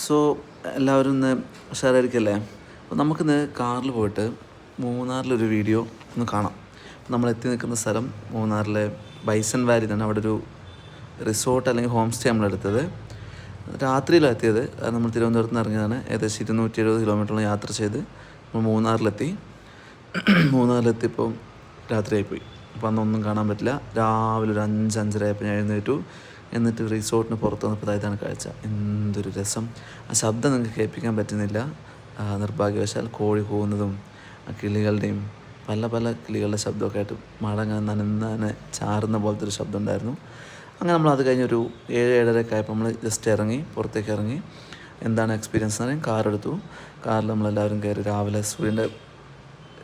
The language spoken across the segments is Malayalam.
സോ എല്ലാവരും ഇന്ന് ഉഷാറായിരിക്കല്ലേ? അപ്പോൾ നമുക്കിന്ന് കാറിൽ പോയിട്ട് മൂന്നാറിലൊരു വീഡിയോ ഒന്ന് കാണാം. നമ്മൾ എത്തി നിൽക്കുന്ന സ്ഥലം മൂന്നാറിലെ ബൈസൺ വാലി തന്നെ. അവിടെ ഒരു റിസോർട്ട് അല്ലെങ്കിൽ ഹോം സ്റ്റേ നമ്മളെടുത്തത്. രാത്രിയിലാണ് എത്തിയത്. നമ്മൾ തിരുവനന്തപുരത്ത് നിന്ന് ഇറങ്ങിയതാണ്. ഏകദേശം 270 കിലോമീറ്ററോളം യാത്ര ചെയ്ത് നമ്മൾ മൂന്നാറിലെത്തി. മൂന്നാറിലെത്തിയപ്പോൾ രാത്രിയായിപ്പോയി. അപ്പോൾ അന്നൊന്നും കാണാൻ പറ്റില്ല. രാവിലെ ഒരു 5-5:30 ആയപ്പോൾ ഞാൻ എഴുന്നേറ്റു. എന്നിട്ട് റിസോർട്ടിന് പുറത്ത് വന്നപ്പോൾ ഇതാണ് കാഴ്ച. എന്തൊരു രസം! ആ ശബ്ദം നിങ്ങൾക്ക് കേൾപ്പിക്കാൻ പറ്റുന്നില്ല. നിർഭാഗ്യവശാൽ കോഴി കൂവുന്നതും കിളികളുടെയും പല പല കിളികളുടെ ശബ്ദമൊക്കെ ആയിട്ട് മഴ അങ്ങനെ നനഞ്ഞ് ചാറുന്ന പോലത്തെ ഒരു ശബ്ദം ഉണ്ടായിരുന്നു. അങ്ങനെ നമ്മൾ അത് കഴിഞ്ഞൊരു 7-7:30 ആയപ്പോൾ നമ്മൾ ജസ്റ്റ് ഇറങ്ങി, പുറത്തേക്ക് ഇറങ്ങി. എന്താണ് എക്സ്പീരിയൻസ് എന്ന് പറയാൻ കാറെടുത്തു. കാറിൽ നമ്മളെല്ലാവരും കയറി. രാവിലെ സൂര്യൻ്റെ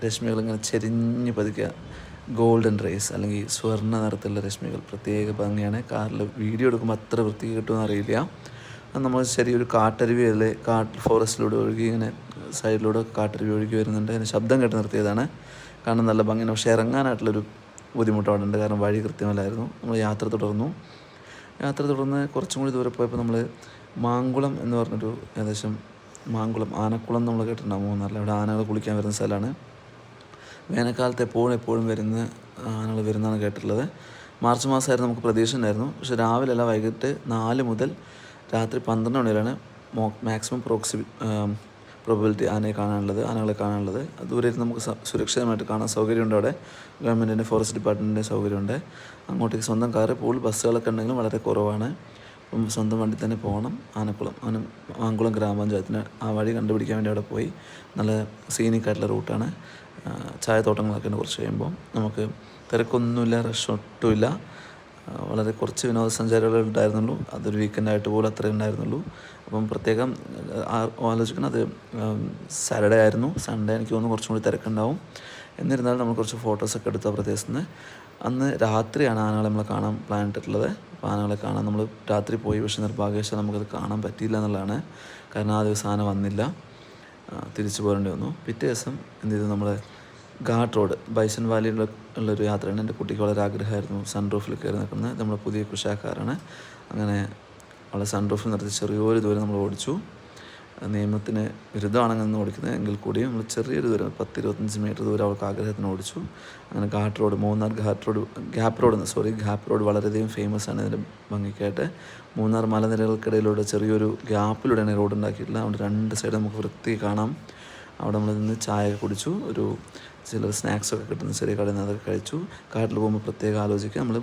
രശ്മികൾ ഇങ്ങനെ ചെരിഞ്ഞ് പതിക്കുക. ഗോൾഡൻ റേസ് അല്ലെങ്കിൽ സ്വർണ്ണ നിറത്തിലുള്ള രശ്മികൾ പ്രത്യേക ഭംഗിയാണ്. കാറിൽ വീഡിയോ എടുക്കുമ്പോൾ അത്ര വൃത്തിക്ക് കിട്ടുമെന്ന് അറിയില്ല. നമ്മൾ ചെറിയൊരു കാട്ടരുവി ഫോറസ്റ്റിലൂടെ ഒഴുകി ഇങ്ങനെ സൈഡിലൂടെ കാട്ടരുവി ഒഴുകി വരുന്നുണ്ട്. അതിന് ശബ്ദം കേട്ട് നിർത്തിയതാണ്. കാരണം നല്ല ഭംഗിയാണ്. പക്ഷേ ഇറങ്ങാനായിട്ടുള്ളൊരു ബുദ്ധിമുട്ട് അവിടെ ഉണ്ട്. കാരണം വഴി കൃത്യമല്ലായിരുന്നു. നമ്മൾ യാത്ര തുടർന്ന് കുറച്ചും കൂടി ദൂരെ പോയപ്പോൾ നമ്മൾ മാങ്കുളം എന്ന് പറഞ്ഞൊരു ഏകദേശം മാങ്കുളം ആനക്കുളം നമ്മൾ കേട്ടിട്ടുണ്ടാകും മൂന്നാറിൽ. അവിടെ ആനകൾ കുളിക്കാൻ വരുന്ന സ്ഥലമാണ്. വേനൽക്കാലത്ത് എപ്പോഴും ആനകൾ വരുന്നതാണ് കേട്ടിട്ടുള്ളത്. മാർച്ച് മാസമായിരുന്നു നമുക്ക് പ്രതീക്ഷ ഉണ്ടായിരുന്നു. പക്ഷേ രാവിലെ അല്ല, വൈകിട്ട് 4 മുതൽ രാത്രി 12 മണി വരെയാണ് മാക്സിമം പ്രോബബിലിറ്റി ആനകളെ കാണാനുള്ളത്. ദൂരെ ഇരുന്ന് നമുക്ക് സുരക്ഷിതമായിട്ട് കാണാൻ സൗകര്യമുണ്ട്. അവിടെ ഗവൺമെൻറ്റിൻ്റെ ഫോറസ്റ്റ് ഡിപ്പാർട്ട്മെൻറ്റിൻ്റെ സൗകര്യമുണ്ട്. അങ്ങോട്ടേക്ക് സ്വന്തം കാറ് ബസ്സുകളൊക്കെ ഉണ്ടെങ്കിലും വളരെ കുറവാണ്. അപ്പം സ്വന്തം വണ്ടി തന്നെ പോകണം. മാങ്കുളം ഗ്രാമപഞ്ചായത്തിന് ആ വഴി കണ്ടുപിടിക്കാൻ വേണ്ടി അവിടെ പോയി. നല്ല സീനിക്കായിട്ടുള്ള റൂട്ടാണ്. ചായത്തോട്ടങ്ങളൊക്കെ ഉണ്ട്. കുറച്ച് കഴിയുമ്പോൾ നമുക്ക് തിരക്കൊന്നുമില്ല, റഷ് ഒട്ടുമില്ല. വളരെ കുറച്ച് വിനോദസഞ്ചാരികളെ ഉണ്ടായിരുന്നുള്ളൂ. അതൊരു വീക്കെൻഡായിട്ട് പോലും അത്രേ ഉണ്ടായിരുന്നുള്ളൂ. അപ്പം പ്രത്യേകം ആലോചിക്കണം, അത് സാറ്റർഡേ ആയിരുന്നു. സൺഡേ എനിക്ക് തോന്നുന്നു കുറച്ചും കൂടി തിരക്കുണ്ടാവും. എന്നിരുന്നാലും നമ്മൾ കുറച്ച് ഫോട്ടോസൊക്കെ എടുത്ത പ്രദേശത്ത് നിന്ന്. അന്ന് രാത്രിയാണ് ആനകളെ നമ്മൾ കാണാൻ പ്ലാൻ ഇട്ടിട്ടുള്ളത്. അപ്പോൾ ആനകളെ കാണാൻ നമ്മൾ രാത്രി പോയി. പക്ഷേ നിർഭാഗ്യവശാൽ നമുക്കത് കാണാൻ പറ്റിയില്ല എന്നുള്ളതാണ്. കാരണം ആ ദിവസം ആന വന്നില്ല, തിരിച്ചു പോരേണ്ടി വന്നു. പിറ്റേ ദിവസം എന്ത് ചെയ്തു, നമ്മൾ ഘാട്ട് റോഡ് ബൈസൺ വാലിയിലുള്ളൊരു യാത്രയാണ്. എൻ്റെ കുട്ടിക്ക് വളരെ ആഗ്രഹമായിരുന്നു സൺറൂഫിൽ കയറി നിൽക്കുന്നത്. നമ്മുടെ പുതിയ കുശാക്കാരാണ്. അങ്ങനെ അവളെ സൺറൂഫിൽ നിർത്തി ചെറിയൊരു ദൂരം നമ്മൾ ഓടിച്ചു. നിയമത്തിന് വിരുദ്ധമാണെന്ന് ഓടിക്കുന്നത് എങ്കിൽ കൂടി നമ്മൾ ചെറിയൊരു ദൂരം 10-25 മീറ്റർ ദൂരം അവൾക്ക് ആഗ്രഹത്തിന് ഓടിച്ചു. അങ്ങനെ ghat road, Munnar gap road വളരെയധികം ഫേമസ് ആണ് ഇതിൻ്റെ ഭംഗിക്കായിട്ട്. മൂന്നാർ മലനിരകൾക്കിടയിലൂടെ ചെറിയൊരു ഗ്യാപ്പിലൂടെയാണ് റോഡ് ഉണ്ടാക്കിയിട്ടുള്ളത്. അതുകൊണ്ട് 2 സൈഡ് നമുക്ക് വൃത്തി കാണാം. അവിടെ നമ്മൾ നിന്ന് ചായയൊക്കെ കുടിച്ചു. ചില സ്നാക്സൊക്കെ കിട്ടുന്ന ചെറിയ കടയിൽ നിന്ന് അതൊക്കെ കഴിച്ചു. കാട്ടിൽ പോകുമ്പോൾ പ്രത്യേകം ആലോചിക്കുക, നമ്മൾ